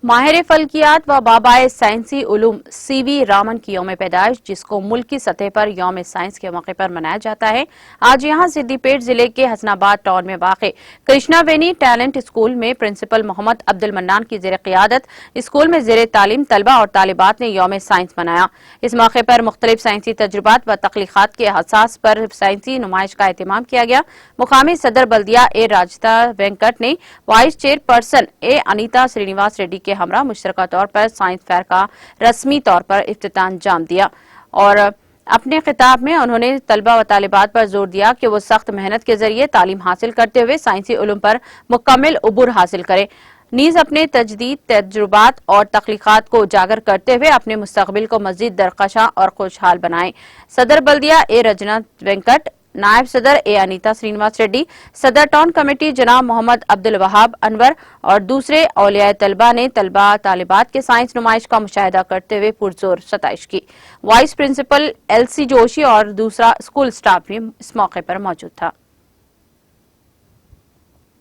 माहिर फल्कियात व बाबाए साइंसी उलूम सीवी रामन की यौम पैदाइश, जिसको मुल्की सतह पर यौम साइंस के मौके पर मनाया जाता है, आज यहाँ सिद्दीपेट जिले के हसनाबाद टाउन में वाक़े कृष्णा वेनी टैलेंट स्कूल में प्रिंसिपल मोहम्मद अब्दुल मन्नान की ज़ेर क़ियादत स्कूल में ज़ेर तालीम तलबा और तालिबात ने यौम साइंस मनाया। इस मौके पर मुख्तलिफ साइंसी तजुर्बात व तख्लीक़ात के असास पर साइंसी नुमाइश का एहतमाम किया गया। मुकामी सदर बल्दिया ए राजता वेंकट ने वाइस चेयरपर्सन ए अनीता श्रीनिवास रेड्डी के हमरा मुश्तरका तौर पर साइंस फेयर का रस्मी तौर पर इफ्तिताह अंजाम दिया और अपने खिताब में उन्होंने तलबा व तालिबात पर जोर दिया कि वो सख्त मेहनत के जरिए तालीम हासिल करते हुए साइंसी उलूम पर मुकम्मल उबूर हासिल करें, नीज अपने तजदीद तजुर्बात और तख्लीक़ात को उजागर करते हुए अपने मुस्तकबिल को मजीद दरकशा और खुशहाल बनाएं। सदर बल्दिया ए रजना वेंकट, नायब सदर ए अनीता श्रीनिवास रेड्डी, सदर टाउन कमेटी जनाब मोहम्मद अब्दुल वहाब अनवर और दूसरे औलियाए तलबा ने तलबा तालिबात के साइंस नुमाइश का मुशाहिदा करते हुए पुरजोर सताइश की। वाइस प्रिंसिपल LC जोशी और दूसरा स्कूल स्टाफ भी इस मौके पर मौजूद था।